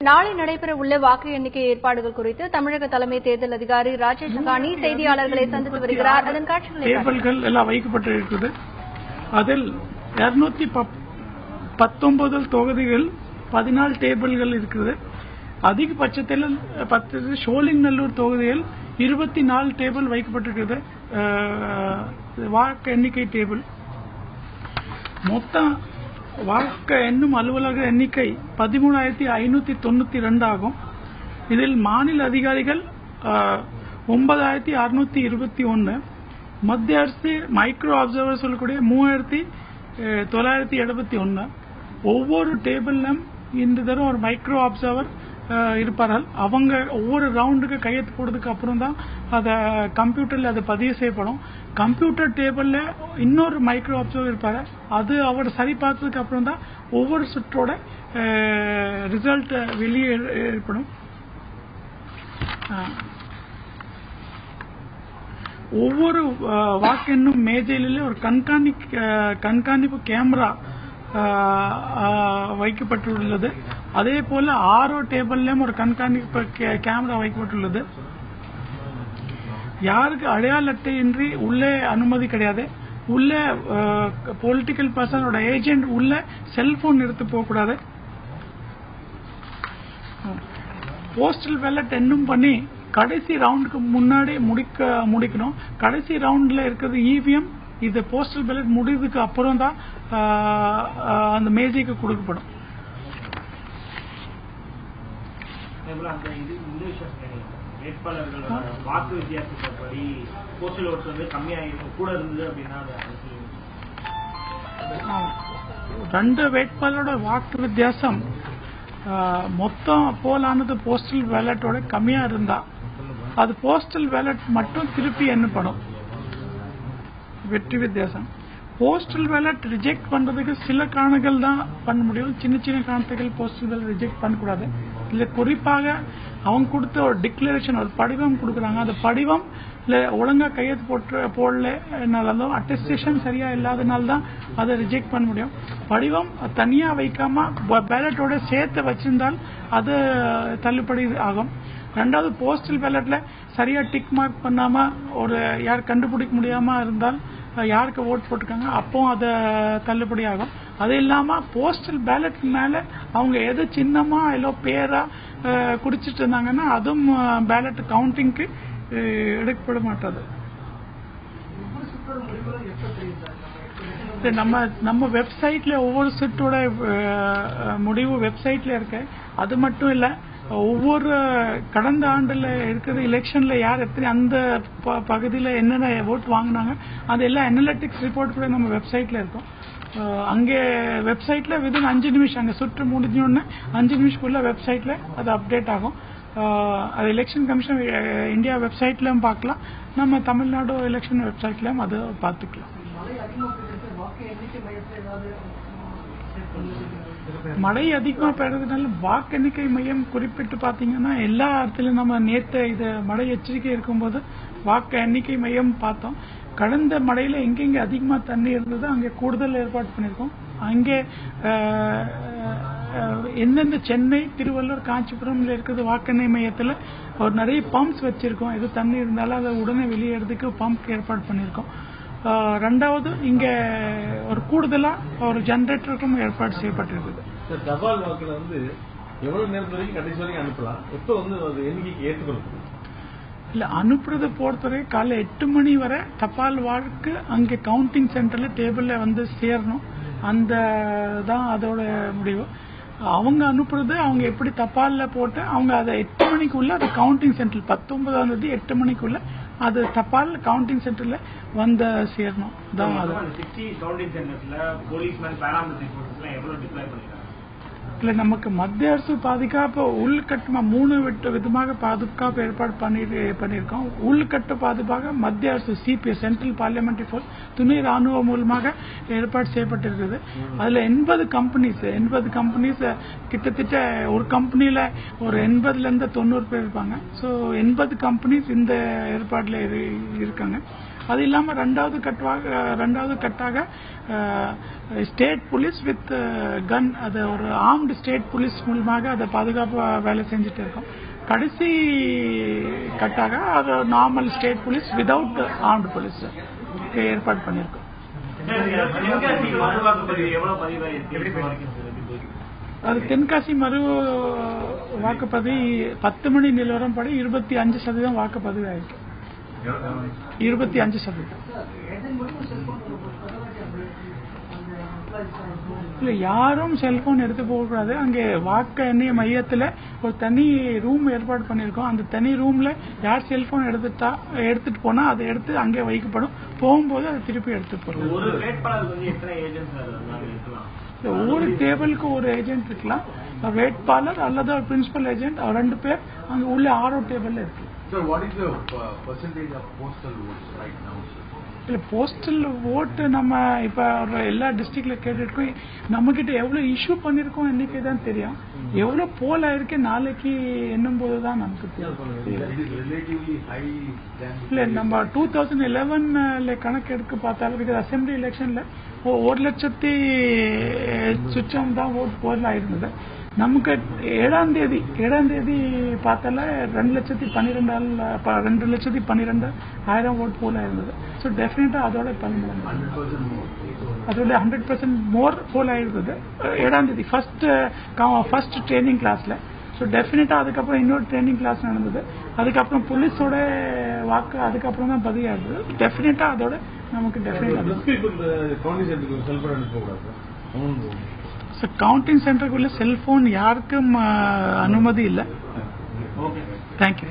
நாளை நடைபெற உள்ள வாக்கு எண்ணிக்கை ஏற்பாடுகள் குறித்து தமிழக தலைமை தேர்தல் அதிகாரி ராஜேஷ் அகானி செய்தியாளர்களை சந்தித்து வருகிறார். அதன் காட்சிகளை டேபிள்கள் எல்லாம் வைக்கப்பட்டிருக்கிறது. அதில் 219 தொகுதிகள் 14 டேபிள்கள் இருக்கிறது. அதிகபட்சத்தில் 10 சோழிங்கநல்லூர் தொகுதியில் 24 டேபிள் வைக்கப்பட்டிருக்கிறது. வாக்கு எண்ணிக்கை டேபிள் மொத்தம் வாக்கு எண்ணும் அலுவலக எண்ணிக்கை 13,592 ஆகும். இதில் மாநில அதிகாரிகள் 9,621, மத்திய அரசு மைக்ரோ அப்சர்வர் சொல்லக்கூடிய 3,971. ஒவ்வொரு டேபிளும் இந்த தரம் ஒரு மைக்ரோ அப்சர்வர் இருப்பார்கள். அவங்க ஒவ்வொரு ரவுண்டுக்கு கையெழுத்து போடுறதுக்கு அப்புறம் தான் அதை கம்ப்யூட்டர்ல அது பதிவு செய்யப்படும். கம்ப்யூட்டர் டேபிள்ல இன்னொரு மைக்ரோ அப்சர்வர் இருப்பாரு. அது அவர் சரி பார்த்ததுக்கு அப்புறம் தான் ஒவ்வொரு சுற்றோட ரிசல்ட் வெளியே ஏற்படும். ஒவ்வொரு வாக்கெண்ணும் மேஜையிலே ஒரு கண்காணிப்பு கேமரா வைக்கப்பட்டுள்ளது. அதே போல ஆரோ டேபிள்லயும் ஒரு கண்காணிப்பு கேமரா வைக்கப்பட்டுள்ளது. யாருக்கு அடையாள அட்டையின்றி உள்ளே அனுமதி கிடையாது. உள்ளே பொலிட்டிக்கல் பர்சனோட ஏஜென்ட் உள்ள செல்போன் எடுத்து போகக்கூடாது. போஸ்டல் பேலட் என்னும் பண்ணி கடைசி ரவுண்டுக்கு முன்னாடி முடிக்கணும். கடைசி ரவுண்ட்ல இருக்கிறது இவிஎம். இது போஸ்டல் பேலட் முடிவுக்கு அப்புறம் தான் அந்த மேஜைக்கு கொடுக்கப்படும். வாக்கு வித்தியாசப்படி போஸ்டல் ஓட்ஸ் வந்து கம்மியாக கூட இருந்தது அப்படின்னா 2 வேட்பாளரோட வாக்கு வித்தியாசம் மொத்தம் போலானது போஸ்டல் பேலட்டோட கம்மியா இருந்தா அது போஸ்டல் பேலட் மட்டும் திருப்பி எண்ணப்படும். வெற்றி வித்தியாசம் போஸ்டல் பேலட் ரிஜெக்ட் பண்றதுக்கு சில காரணங்கள் தான் பண்ண முடியும். சின்ன சின்ன காரணத்துகள் போஸ்டல் பேலட் ரிஜெக்ட் பண்ணக்கூடாது. இல்ல குறிப்பாக அவங்க கொடுத்த ஒரு டிக்ளரேஷன் ஒரு படிவம் கொடுக்குறாங்க. அந்த படிவம் ஒழுங்கா கையெழுத்து போடலனாலும் அட்டஸ்டேஷன் சரியா இல்லாதனால தான் அதை ரிஜெக்ட் பண்ண முடியும். படிவம் தனியா வைக்காம பேலட்டோட சேர்த்து வச்சிருந்தால் அது தள்ளுபடி ஆகும். ரெண்டாவது போஸ்டல் பேலட்ல சரியா டிக் மார்க் பண்ணாம ஒரு யார் கண்டுபிடிக்க முடியாம இருந்தால் யாருக்கு ஓட் போட்டிருக்காங்க அப்போ அது தள்ளுபடி ஆகும். அது இல்லாம போஸ்டல் பேலட் மேல அவங்க எது சின்னமா இல்ல பேரா குடிச்சிட்டு இருந்தாங்கன்னா அதுவும் பேலட் கவுண்டிங்க்கு எடுக்கப்பட மாட்டாது. நம்ம வெப்சைட்ல ஒவ்வொரு செட்டோட முடிவு வெப்சைட்ல இருக்கு. அது மட்டும் இல்ல ஒவ்வொரு கடந்த ஆண்டுல இருக்கிற எலெக்ஷன்ல யார் எத்தனை அந்த பகுதியில் என்னென்ன ஓட் வாங்கினாங்க அதெல்லாம் அனலிட்டிக்ஸ் ரிப்போர்ட் கூட நம்ம வெப்சைட்ல இருக்கும். அங்கே வெப்சைட்ல விதின் 5 நிமிஷம் அங்கே சுற்று முடிஞ்சோடனே 5 நிமிஷத்துக்குள்ள வெப்சைட்ல அது அப்டேட் ஆகும். அது எலெக்ஷன் கமிஷன் இந்தியா வெப்சைட்லயும் பார்க்கலாம். நம்ம தமிழ்நாடு எலெக்ஷன் வெப்சைட்லயும் அது பார்த்துக்கலாம். மழை அதிகமா பெய்யறதுனால வாக்கு எண்ணிக்கை மையம் குறிப்பிட்டு பாத்தீங்கன்னா எல்லா இடத்துலயும் நம்ம நேற்று இது மழை எச்சரிக்கை இருக்கும்போது வாக்கு எண்ணிக்கை மையம் பார்த்தோம். கடந்த மழையில எங்கெங்க அதிகமா தண்ணி இருந்ததோ அங்கே கூடுதல் ஏற்பாடு பண்ணிருக்கோம். அங்கே எந்தெந்த சென்னை, திருவள்ளூர், காஞ்சிபுரம்ல இருக்கிறது வாக்கெண்ணை மையத்துல ஒரு நிறைய பம்ப்ஸ் வச்சிருக்கோம். எது தண்ணி இருந்தாலும் அதை உடனே வெளியேறதுக்கு பம்ப் ஏற்பாடு பண்ணிருக்கோம். ரெண்டாவது இங்க ஒரு கூடுதலா ஒரு ஜெனரேட்டருக்கும் ஏற்பாடு செய்யப்பட்டிருக்குது. தபால் வாக்குல வந்து எவ்வளவு நேரத்து வரைக்கும் கடைசி வரைக்கும் அனுப்பலாம்? எப்ப வந்து எண்ணிக்கைக்கு ஏற்றுக்கொள்ளும்? இல்ல அனுப்புறத பொறுத்தவரை காலை 8 மணி வரை தபால் வாக்கு அங்கே கவுண்டிங் சென்டர்ல டேபிள்ல வந்து சேரணும். அந்த தான் அதோட முடிவு. அவங்க அனுப்புறது அவங்க எப்படி தபால்ல போட்டு அவங்க அதை 8 மணிக்குள்ள அது கவுண்டிங் சென்டர் 19ஆம் தேதி 8 மணிக்குள்ள அது தபால் கவுண்டிங் சென்டர்ல வந்து சேரணும். இல்ல நமக்கு மத்திய அரசு பாதுகாப்பு உள்கட்டமா 3 விதமாக பாதுகாப்பு ஏற்பாடு பண்ணிருக்கோம். உள்கட்ட பாதுகாப்பாக மத்திய அரசு சிபிஎஸ் சென்ட்ரல் பார்லிமெண்டரி போர்ஸ் துணை ராணுவம் மூலமாக ஏற்பாடு செய்யப்பட்டிருக்கிறது. அதுல 80 கம்பெனிஸ் கிட்டத்தட்ட ஒரு கம்பெனியில ஒரு 80 to 90 பேர் இருப்பாங்க. ஸோ 80 கம்பெனிஸ் இந்த ஏற்பாடுல இருக்காங்க. அது இல்லாம ரெண்டாவது கட்டாக ஸ்டேட் போலீஸ் வித் கன், அது ஒரு ஆர்ம்டு ஸ்டேட் போலீஸ் மூலமாக அதை பாதுகாப்பு வேலை செஞ்சுட்டு இருக்கோம். கடைசி கட்டாக அது normal state police without armed police ஏற்பாடு பண்ணியிருக்கோம். அது தென்காசி மறு வாக்குப்பதிவு 10 மணி நிலவரம் படி 25% வாக்குப்பதிவு ஆயிருக்கு. 25%. இல்ல, யாரும் செல்போன் எடுத்து போகக்கூடாது. அங்கே வாக்கு எண்ணிய மையத்துல ஒரு தனி ரூம் ஏற்பாடு பண்ணிருக்கோம். அந்த தனி ரூம்ல யார் செல்போன் எடுத்துட்டு போனா அதை எடுத்து அங்கே வைக்கப்படும். போகும்போது அதை திருப்பி எடுத்துட்டு போறோம். ஒவ்வொரு டேபிளுக்கு ஒரு ஏஜென்ட் இருக்கலாம். வேட்பாளர் அல்லது ஒரு பிரின்சிபல் ஏஜென்ட் 2 பேர் அங்க உள்ள ஆரோ டேபிள்ல இருக்கு. இல்ல, போஸ்டல் ஓட்டு நம்ம இப்ப எல்லா டிஸ்ட்ரிக்ட்ல கேட்டுருக்கோம். நம்ம கிட்ட எவ்வளவு இஷ்யூ பண்ணிருக்கோம் இன்னைக்கு தான் தெரியும். எவ்வளவு போல் ஆயிருக்கு நாளைக்கு என்னும் போதுதான் நமக்கு தெரியும். இல்ல, நம்ம 2011 கணக்கெடுக்க பார்த்தாலும் அசம்பிளி எலெக்ஷன்ல 1,00,000 சுற்றம் தான் ஓட்டு போல் ஆயிருந்தது. நமக்கு 7ஆம் தேதி பார்த்தால 2,12,000 ஓட்டு போல இருந்தது. ஸோ டெஃபினட்டா அதோட 100% மோர் போல இருந்தது 7ஆம் தேதி ஃபர்ஸ்ட் ட்ரைனிங் கிளாஸ்ல. ஸோ டெஃபினட்டா அதுக்கப்புறம் இன்னொரு ட்ரைனிங் கிளாஸ் நடந்தது. அதுக்கப்புறம் போலீஸோட வாக்கு அதுக்கப்புறம் தான் பதிவாகுது. டெஃபினட்டா அதோட நமக்கு கவுண்டிங் சென்டருக்குள்ள செல்போன் யாருக்கும் அனுமதி இல்லை. தேங்க்யூ.